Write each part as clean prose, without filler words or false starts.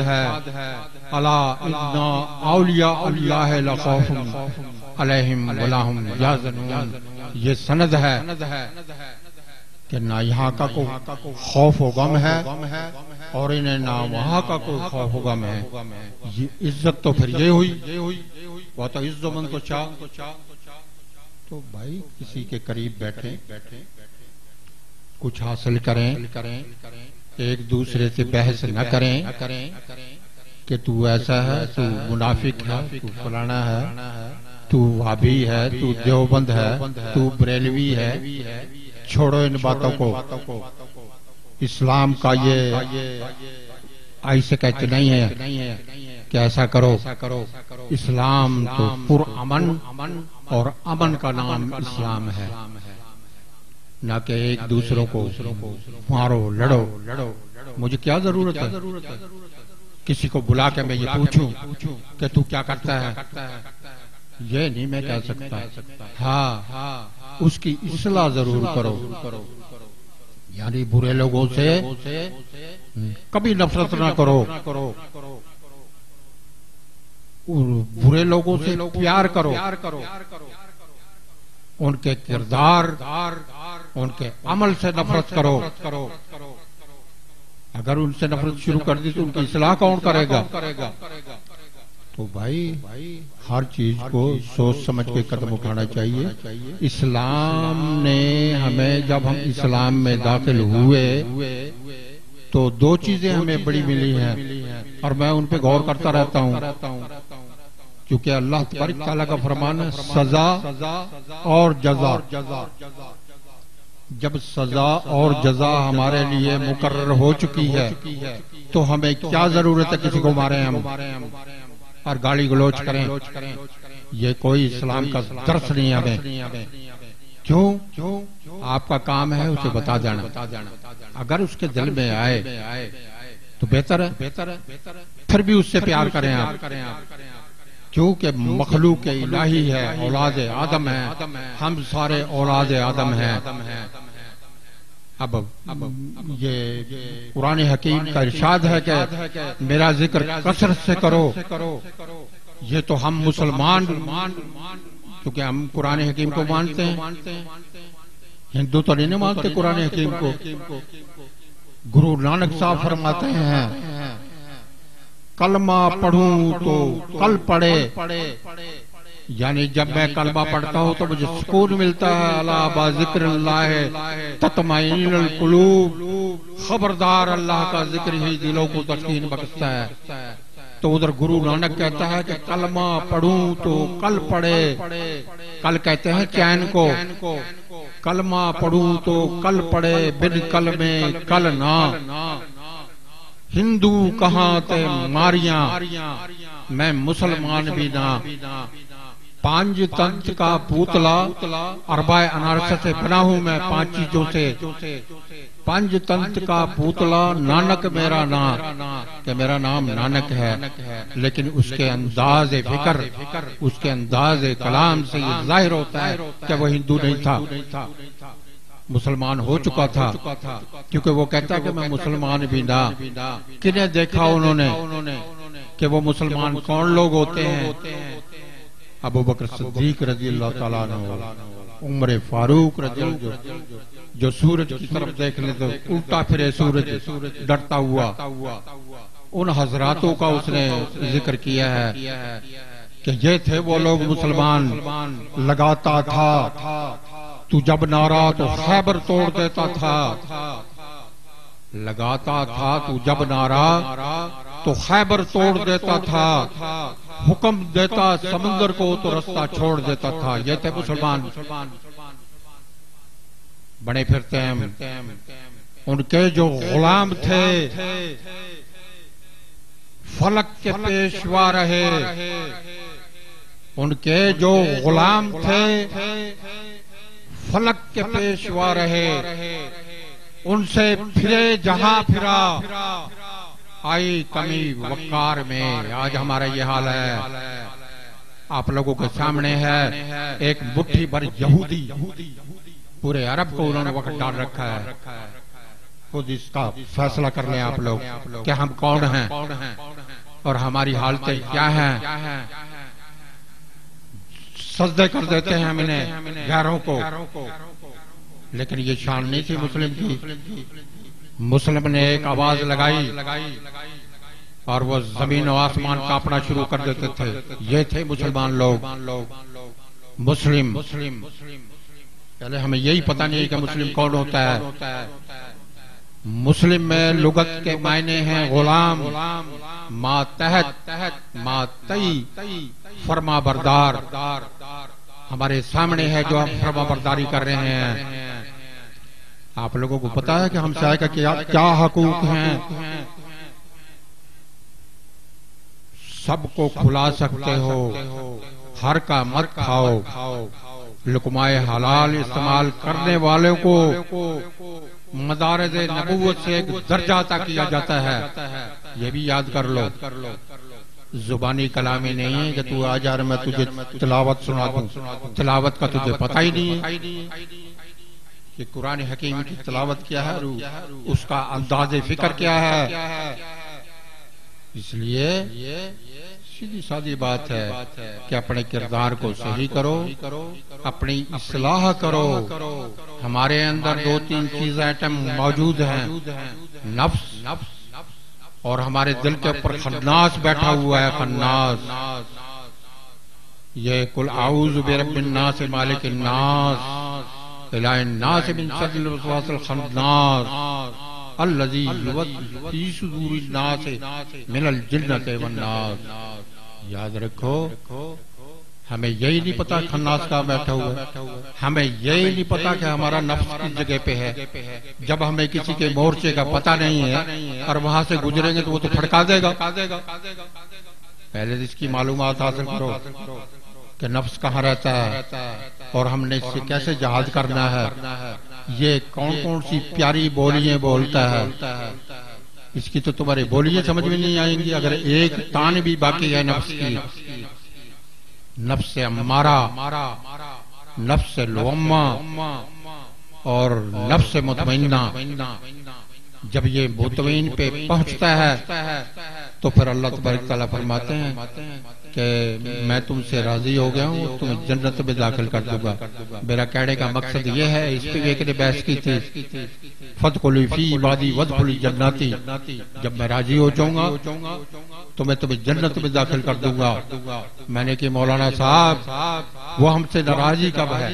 है अला इन्ना औलिया अल्लाह ला खौफुन अलैहिम वला हुम यहज़नून। ये सनद है कि ना यहाँ का कोई खौफ व गम है और इन्हें ना वहाँ का कोई खौफ व गम है। ये इज्जत तो फिर ये हुई वह तो इज्जतमंद को चाह। तो भाई किसी के करीब बैठे कुछ हासिल करें, एक दूसरे से बहस न करें कि तू ऐसा है, तू मुनाफिक है, तू फलाना है, तू वाबी है, तू देवबंद है, तू बरेलवी है। छोड़ो इन बातों को। इस्लाम का ये ऐसे कहते नहीं है कि ऐसा करो। इस्लाम तो पुरअमन और अमन का नाम इस्लाम है, ना कि एक दूसरों को मारो लड़ो। मुझे क्या जरूरत है किसी को बुला के मैं ये पूछूं कि तू क्या करता है? ये नहीं मैं कह सकता। हाँ, उसकी इस्लाह जरूर करो। यानी बुरे लोगों से कभी नफरत ना करो, बुरे लोगों से प्यार करो। उनके किरदार, उनके अमल से नफरत करो। अगर उनसे नफरत शुरू कर दी तो उनकी इस्लाह कौन करेगा? तो भाई हर चीज को सोच समझ के कदम उठाना चाहिए। इस्लाम ने हमें, जब हम इस्लाम में दाखिल हुए तो दो चीजें हमें बड़ी मिली हैं और मैं उन पे गौर करता रहता हूँ, क्योंकि अल्लाह तबारक तआला का फरमान है सजा और जजा। जब सजा और जजा हमारे लिए मुकर्रर हो चुकी है तो हमें क्या जरूरत है किसी को मारे हम और गाली गलोच करें? ये कोई इस्लाम का दर्स नहीं है हमें। क्यों? आपका काम है उसे बता जाना। अगर उसके दिल में आए तो बेहतर है, फिर भी उससे प्यार करें आप, क्योंकि मखलूक इलाही है, औलाद आदम है, हम सारे औलाद आदम हैं। अब ये कुरान हकीम का इरशाद है कि मेरा जिक्र कसरत से करो। ये तो हम मुसलमान, क्योंकि हम कुरान हकीम को मानते हैं, हिंदू तो नहीं मानते कुरान हकीम को। गुरु नानक साहब फरमाते हैं कलमा पढ़ूं तो कल पढ़े, यानी जब मैं कलमा पढ़ता हूँ तो मुझे सुकून मिलता है। अला बा जिक्रिल्लाह तत्मइन्नुल कुलूब, खबरदार अल्लाह का जिक्र ही दिलों को तस्कीन बख्शता है। तो उधर गुरु नानक कहता है कि कलमा पढ़ूं तो कल पढ़े, कल कहते हैं चैन को, कलमा पढ़ूं तो कल पढ़े, बिन कल में कल ना। हिंदू कहाँ ते मारियां, मैं मुसलमान भी ना। पांच तंत्र का पुतला अरबाए अनारसा से बना हूं मैं, पांच चीजों से। पंच तंत्र का पुतला नानक मेरा नाम, कि मेरा नाम नानक है, लेकिन उसके अंदाज फिक्र, उसके अंदाज कलाम से ये जाहिर होता है कि वो हिंदू नहीं था, मुसलमान हो चुका था। क्योंकि वो कहता है कि मैं मुसलमान भी ना। किन्हें देखा उन्होंने कि वो मुसलमान कौन लोग होते हैं? अबू बकर सिद्दीक रज़ी अल्लाह तआला अन्हु, उमर फारूक रज़ी अल्लाह अन्हु, जो सूरज की तरफ देख ले तो उल्टा फिरे सूरज डरता हुआ। उन हजरातों का उसने जिक्र किया है कि ये थे वो लोग मुसलमान। लगाता था तू जब नारा तो खैबर तोड़ देता था, लगाता था तू जब नारा तो खैबर तोड़ देता था, हुक्म देता समंदर को तो रास्ता छोड़ देता था। ये थे मुसलमान, बने फिरते हैं। उनके जो गुलाम थे फलक के पेशवा रहे, उनके जो गुलाम थे फलक के पेशवा रहे, उनसे फिरे जहां फिरा आई कमी वकार में। आज हमारा ये हाल है, आप लोगों के सामने है एक मुट्ठी भर यहूदी, पूरे अरब को उन्होंने वक्त डाल रखा है। खुद इसका फैसला कर लें आप लोग कि हम कौन हैं और हमारी हालतें क्या हैं। सजदे कर देते हैं हम इन्हें गैरों को, लेकिन ये शान नहीं थी मुस्लिम की। मुस्लिम ने एक आवाज लगाई और वो जमीन और आसमान कांपना शुरू कर देते थे। ये थे मुसलमान लोग, मुस्लिम। पहले हमें यही पता नहीं कि मुस्लिम कौन होता है। मुस्लिम में लुगत के मायने हैं गुलाम, मातहत, मातई, फरमा बरदार। हमारे सामने है जो हम फरमा बरदारी कर रहे हैं। आप लोगों को पता है कि हमसाये का क्या हकूक हैं। सबको खुला सकते हो, हर का मत खाओ। लुकमाए हलाल इस्तेमाल करने वालों को मदारज नबूवत से एक दर्जा अता किया जाता है। ये भी याद कर लो। जुबानी कलामी नहीं है कि तू आ जा मैं तुझे तिलावत सुना दूं। तिलावत का तुझे पता ही नहीं है कि कुरान हकीम की तिलावत क्या है, उसका अंदाज़े फिक्र क्या है। इसलिए सीधी सादी बात है कि अपने किरदार को सही करो, अपनी इस्लाह करो। हमारे अंदर दो तीन चीजें आइटम मौजूद हैं, नफ्स और हमारे दिल के ऊपर खन्नास बैठा हुआ है। खन्नास ये कुल आऊज़ु बिरब्बिन नास मालिकिन नास इलाहिन नास मिन शर्रिल वसवासिल खन्नास अल्लज़ी युवस्विसु फी सुदूरिन नास मिनल जिन्नति वन नास। याद रखो, हमें यही नहीं पता खन्नास का बैठा हुआ है। हमें यही नहीं पता कि हमारा नफ्स किस जगह पे है। जब हमें किसी के मोर्चे का पता नहीं है और वहां से गुजरेंगे तो वो तो फड़का देगा। पहले इसकी मालूमात हासिल करो कि नफ्स कहाँ रहता है और हमने इससे कैसे जहाद करना है। ये कौन कौन सी प्यारी बोलियां बोलता है, इसकी तो तुम्हारी बोलियां समझ में नहीं आएंगी अगर एक तान भी बाकी है नफ्स की। नफ्स से अम्मारा, नफ्स से लौम्मा और नफ्स से मुतमइन्ना। जब ये मुतमइन पे पहुंचता है तो फिर अल्लाह तबारक तआला फरमाते हैं कि मैं तुमसे राजी हो गया हूँ, तुम्हें जन्नत में दाखिल कर दूंगा। मेरा कहने का मकसद ये है, इस पे एक ने बहस की थी, फदखुलू फी इबादी वदखुली जन्नती। जब मैं राजी हो जाऊंगा तो मैं तुम्हें जन्नत में दाखिल कर दूंगा। मैंने कि मौलाना साहब वो हमसे नाराजी कब है,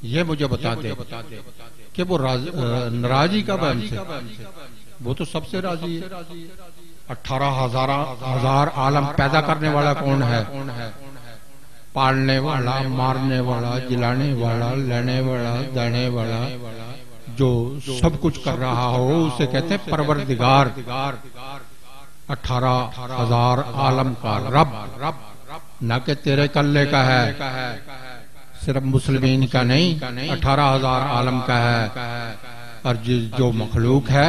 ये मुझे बता दे कि वो नाराजी कब है हमसे। वो तो सबसे राजी है। 18,000 आलम पैदा करने वाला कौन है? पालने वाला, मारने वाला, जिलाने वाला, लेने वाला, देने वाला, जो सब कुछ कर रहा हो उसे कहते हैं परवरदिगार। 18,000 आलम का रब, न कि तेरे कल्ले का है, सिर्फ मुस्लिमीन का नहीं, 18,000 आलम का है। और जो मखलूक है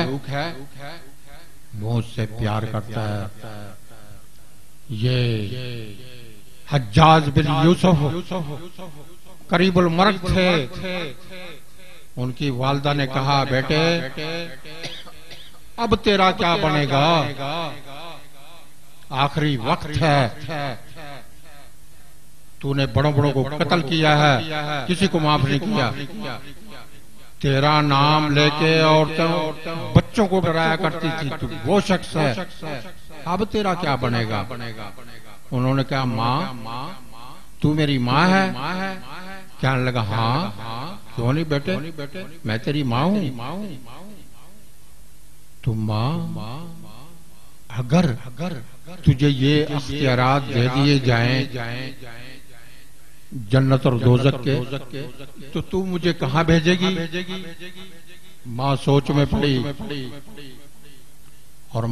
वो उससे प्यार करता है। ये हज्जाज बिन यूसुफ करीबुल मर्ग थे। उनकी वालदा ने कहा, बेटे अब तेरा क्या बनेगा, आखिरी वक्त है। तूने बड़ों बड़ों को कत्ल किया है, किसी को माफ नहीं किया। तेरा नाम लेके औरतों बच्चों को डराया करती थी, तू वो शख्स है, अब तेरा क्या बनेगा। उन्होंने कहा, माँ तू मेरी माँ है। कहने लगा, हाँ क्यों नहीं बेटे, मैं तेरी माँ हूँ। तुम माँ, अगर तुझे ये अख्तियारात दे दिए जाएं जन्नत और दोजख के, तो तू मुझे कहाँ भेजेगी। माँ सोच में पड़ी और